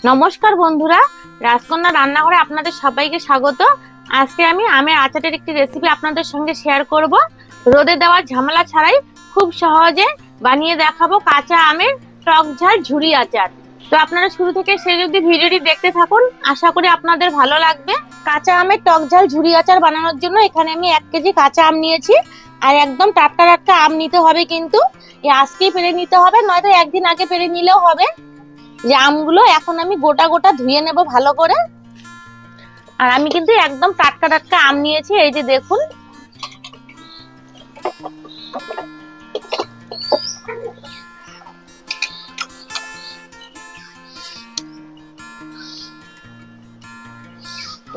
নমস্কার বন্ধুরা, রাজকন্যা রান্নাঘরে আপনাদের সবাইকে স্বাগত। আজকে আমি আমের আচারের একটি রেসিপি আপনাদের সঙ্গে শেয়ার করব। রোদে দেওয়ার ঝামেলা ছাড়াই খুব সহজে বানিয়ে দেখাবো কাঁচা আমের টক ঝাল ঝুরি আচার। তো আপনারা শুরু থেকে শেষ অবধি ভিডিওটি দেখতে থাকুন, আশা করি আপনাদের ভালো লাগবে। কাঁচা আমের টক ঝাল ঝুরি আচার বানানোর জন্য এখানে আমি 1 কেজি কাঁচা আম নিয়েছি। আর একদম টাটকা টাটকা আম নিতে হবে, কিন্তু আজকেই পেরে নিতে হবে, নয়তো একদিন আগে পেরে নিলেও হবে। যে আমগুলো এখন আমি গোটা গোটা ধুয়ে নেব ভালো করে। আর আমি কিন্তু একদম টাটকা টাটকা আম নিয়েছি, এই যে দেখুন।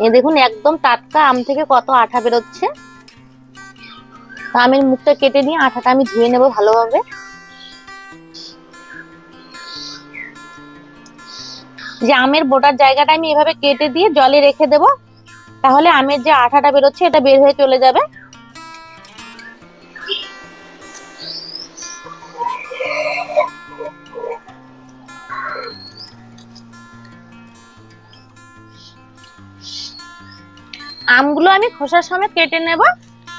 এই দেখুন একদম টাটকা আম থেকে কত আঠা বেরোচ্ছে। আমের মুখটা কেটে নিয়ে আঠাটা আমি ধুয়ে নেব ভালোভাবে। যে আমের বোটার জায়গাটা আমি এভাবে কেটে দিয়ে জলে রেখে দেব, তাহলে আমের যে আঠাটা বেরোচ্ছে এটা বের হয়ে চলে যাবে। আমগুলো আমি খোসার সমেত কেটে নেব।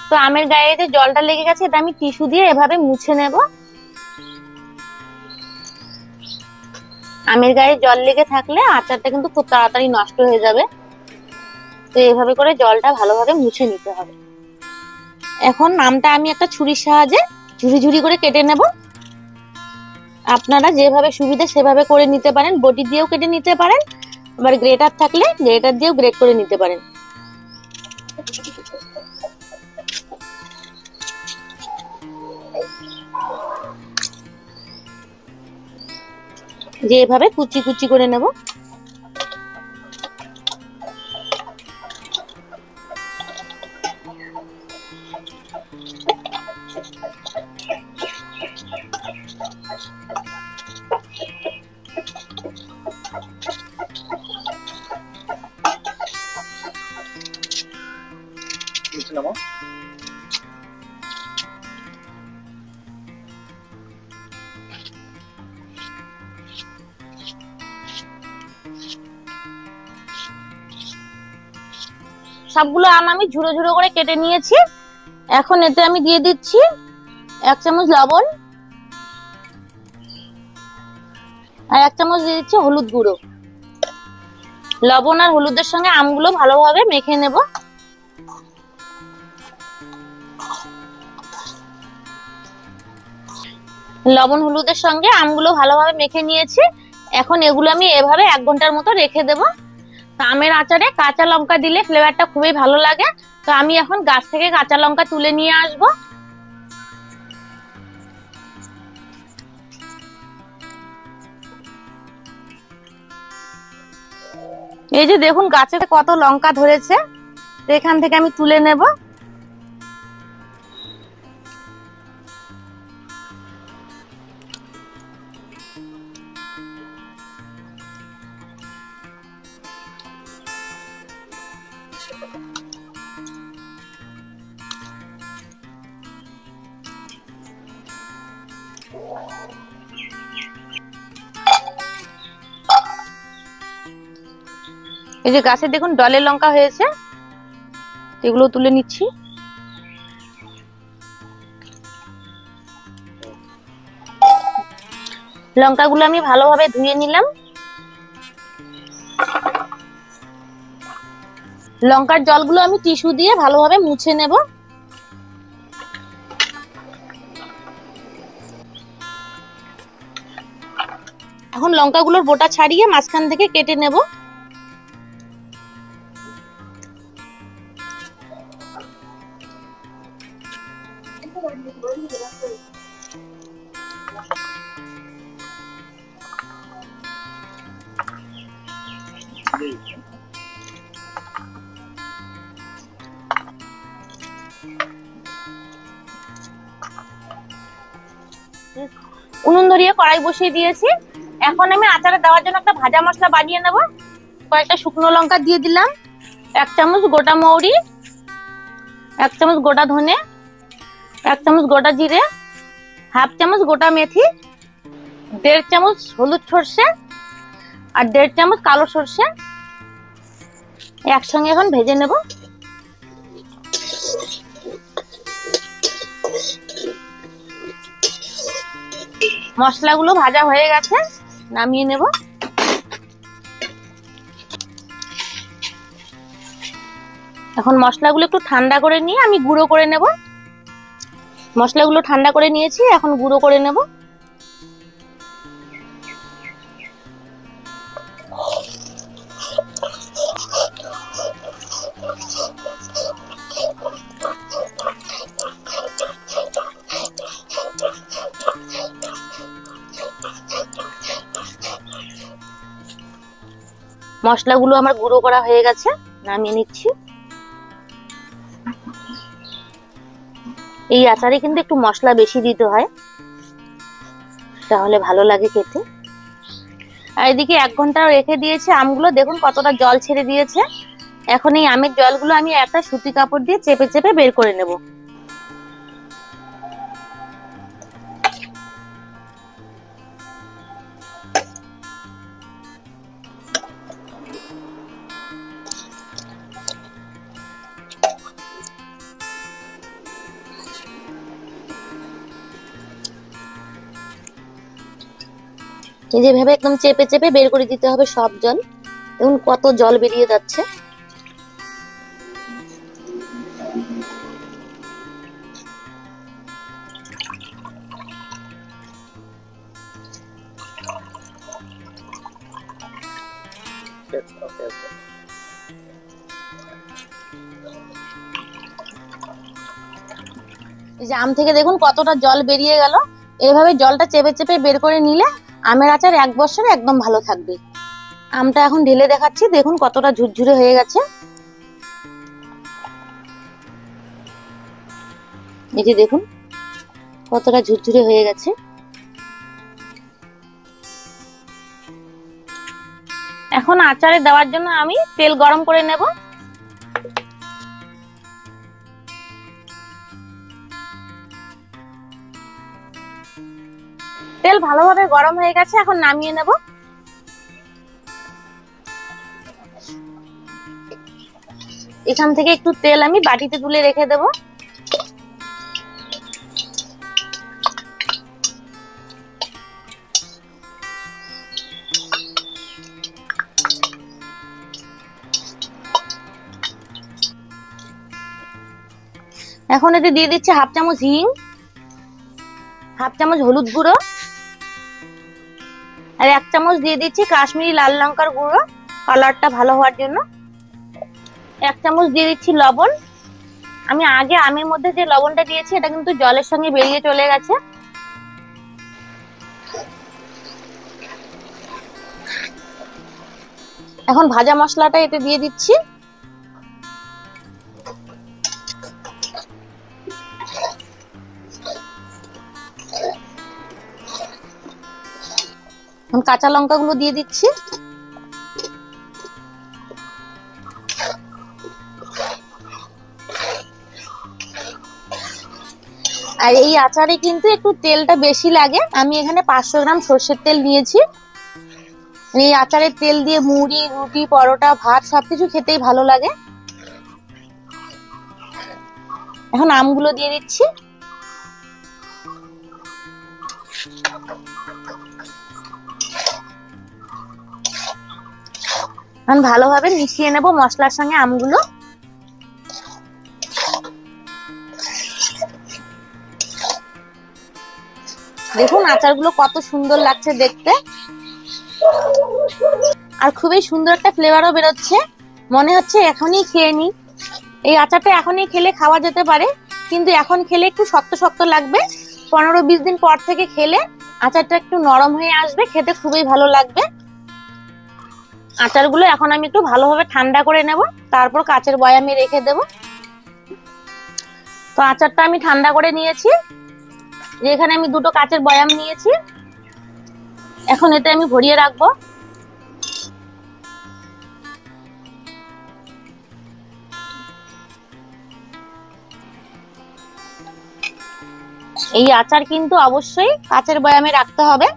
তো আমের গায়ে যে জলটা লেগে গেছে এটা আমি টিস্যু দিয়ে এভাবে মুছে নেব। আমের গায়ে জল লেগে থাকলে আচারটা কিন্তু খুব তাড়াতাড়ি নষ্ট হয়ে যাবে। তো এইভাবে করে জলটা ভালোভাবে মুছে নিতে হবে। এখন আমটা আমি একটা ছুরির সাহায্যে ঝুরি ঝুরি করে কেটে নেব। আপনারা যেভাবে সুবিধা সেভাবে করে নিতে পারেন, বটি দিয়েও কেটে নিতে পারেন, আবার গ্রেটার থাকলে গ্রেটার দিয়েও গ্রেট করে নিতে পারেন। যে এভাবে কুচি কুচি করে নেব। সবগুলো আম আমি ঝুড়ো ঝুড়ো করে কেটে নিয়েছি। এখন এতে আমি দিয়ে দিচ্ছি 1 চামচ লবণ আর 1 চামচ দিয়ে দিচ্ছি হলুদ গুঁড়ো। লবণ আর হলুদের সঙ্গে আমগুলো ভালোভাবে মেখে নেব। লবণ হলুদের সঙ্গে আমগুলো ভালোভাবে মেখে নিয়েছি। এখন এগুলো আমি এভাবে 1 ঘন্টার মতো রেখে দেব। আমের আচারে কাঁচা লঙ্কা দিলে ফ্লেভারটা খুবই ভালো লাগে। তো আমি এখন গাছ থেকে কাঁচা লঙ্কা তুলে নিয়ে আসব। এই যে দেখুন গাছে কত লঙ্কা ধরেছে, তো এখান থেকে আমি তুলে নেব। এই যে গাছে দেখুন ডলের লঙ্কা হয়েছে, এগুলো তুলে নিচ্ছি। লঙ্কাগুলো আমি ভালোভাবে ধুয়ে নিলাম। লঙ্কার জলগুলো আমি টিস্যু দিয়ে ভালোভাবে মুছে নেব। এখন লঙ্কাগুলোর বোটা ছাড়িয়ে মাঝখান থেকে কেটে নেব। উনুন ধরিয়ে কড়াই বসিয়ে দিয়েছি। এখন আমি আচারে দেওয়ার জন্য একটা ভাজা মশলা বানিয়ে নেব। কয়েকটা শুকনো লঙ্কা দিয়ে দিলাম, 1 চামচ গোটা মৌরি, 1 চামচ গোটা ধনে, 1 চামচ গোটা জিরে, হাফ চামচ গোটা মেথি, 1.5 চামচ হলুদ সর্ষে, আর 1.5 চামচ কালো সর্ষে একসঙ্গে এখন ভেজে নেব। মশলাগুলো ভাজা হয়ে গেছে, নামিয়ে নেব। এখন মশলাগুলো একটু ঠান্ডা করে নিয়ে আমি গুঁড়ো করে নেব। মশলাগুলো ঠান্ডা করে নিয়েছি, এখন গুঁড়ো করে নেব। মশলাগুলো আমার গুঁড়ো করা হয়ে গেছে, নামিয়ে নিচ্ছি। এই আচারে কিন্তু একটু মশলা বেশি দিতে হয়, তাহলে ভালো লাগে খেতে। আর এদিকে 1 ঘন্টা রেখে দিয়েছি আমগুলো, দেখুন কতটা জল ছেড়ে দিয়েছে। এখন এই আমের জলগুলো আমি একটা সুতি কাপড় দিয়ে চেপে চেপে বের করে নেব। যেভাবে একদম চেপে চেপে বের করে দিতে হবে সব জল। দেখুন কত জল বেরিয়ে যাচ্ছে। এই যে আম থেকে দেখুন কতটা জল বেরিয়ে গেল। এইভাবে জলটা চেপে চেপে বের করে নিলে আমের আচার 1 বছরে একদম ভালো থাকবে। আমটা এখন ঢেলে দেখাচ্ছি, দেখুন কতটা ঝুরঝুরে হয়ে গেছে। এই যে দেখুন কতটা ঝুরঝুরে হয়ে গেছে। এখন আচারে দেওয়ার জন্য আমি তেল গরম করে নেব। তেল ভালোভাবে গরম হয়ে গেছে, এখন নামিয়ে নেব। এখান থেকে একটু তেল আমি বাটিতে তুলে রেখে দেব। এখন এতে দিয়ে দিচ্ছি 1/2 চামচ হিং, 1/2 চামচ হলুদ গুঁড়ো, আর 1 চামচ দিয়ে দিচ্ছি কাশ্মীরি লাল লঙ্কার গুঁড়ো, কালারটা ভালো হওয়ার জন্য। 1 চামচ দিয়ে দিচ্ছি লবণ। আমি আগে আমের মধ্যে যে লবণটা দিয়েছি এটা কিন্তু জলের সঙ্গে বেরিয়ে চলে গেছে। এখন ভাজা মশলাটা এতে দিয়ে দিচ্ছি। এখন কাঁচা লঙ্কাগুলো দিয়ে দিচ্ছি। আর এই আচারে কিন্তু একটু তেলটা বেশি লাগে। আমি এখানে 500 গ্রাম সর্ষের তেল নিয়েছি। এই আচারের তেল দিয়ে মুড়ি, রুটি, পরোটা, ভাত সবকিছু খেতেই ভালো লাগে। এখন আমগুলো দিয়ে দিচ্ছি। এখন ভালোভাবে মিশিয়ে নেব মশলার সঙ্গে আমগুলো। দেখুন আচারগুলো কত সুন্দর লাগছে দেখতে, আর খুবই সুন্দর একটা ফ্লেভারও বেরোচ্ছে। মনে হচ্ছে এখনই খেয়ে নি। এই আচারটা এখনই খেলে খাওয়া যেতে পারে, কিন্তু এখন খেলে একটু শক্ত শক্ত লাগবে। 15-20 দিন পর থেকে খেলে আচারটা একটু নরম হয়ে আসবে, খেতে খুবই ভালো লাগবে। আচারগুলো এখন আমি একটু ভালোভাবে ঠান্ডা করে নেব, তারপর কাচের বয়ামে রেখে দেব। তো আচারটা আমি ঠান্ডা করে নিয়েছি। এখানে আমি 2টো কাচের বয়াম নিয়েছি, এখন এতে আমি ভরিয়ে রাখবো। এই আচার কিন্তু অবশ্যই কাচের বয়ামে রাখতে হবে,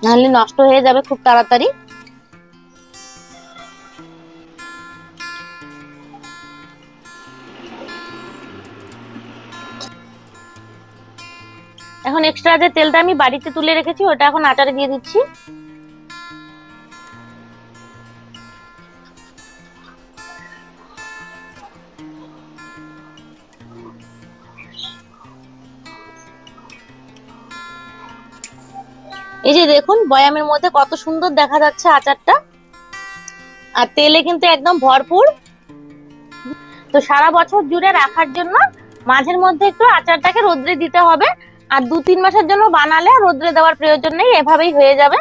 নাহলে নষ্ট হয়ে যাবে খুব তাড়াতাড়ি। এখন এক্সট্রা যে তেলটা আমি বাড়িতে তুলে রেখেছি ওটা এখন আচারে দিয়ে দিচ্ছি। এই যে দেখুন বয়ামের মধ্যে কত সুন্দর দেখা যাচ্ছে আচারটা, আর তেলে কিন্তু একদম ভরপুর। তো সারা বছর জুড়ে রাখার জন্য মাঝের মধ্যে একটু আচারটাকে রোদ্রে দিতে হবে, আর 2-3 মাসের জন্য বানালে রোদ্রে দেওয়ার প্রয়োজন নেই, এভাবেই হয়ে যাবে।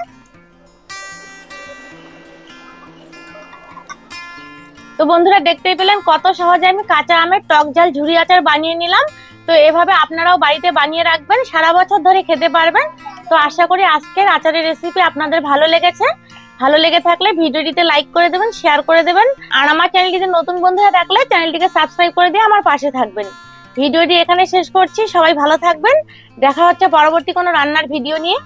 তো বন্ধুরা দেখতেই পেলেন কত সহজে আমি কাঁচা আমের টক ঝাল ঝুরি আচার বানিয়ে নিলাম। তো এভাবে আপনারাও বাড়িতে বানিয়ে রাখবেন, সারা বছর ধরে খেতে পারবেন। তো আশা করি আজকের আচারের রেসিপি আপনাদের ভালো লেগেছে। ভালো লেগে থাকলে ভিডিওটিতে লাইক করে দেবেন, শেয়ার করে দেবেন, আর আমার চ্যানেলটিতে নতুন বন্ধু হয়ে থাকলে চ্যানেলটিকে সাবস্ক্রাইব করে দিয়ে আমার পাশে থাকবেন। ভিডিওটি এখানে শেষ করছি, সবাই ভালো থাকবেন। দেখা হচ্ছে পরবর্তী কোনো রান্নার ভিডিও নিয়ে।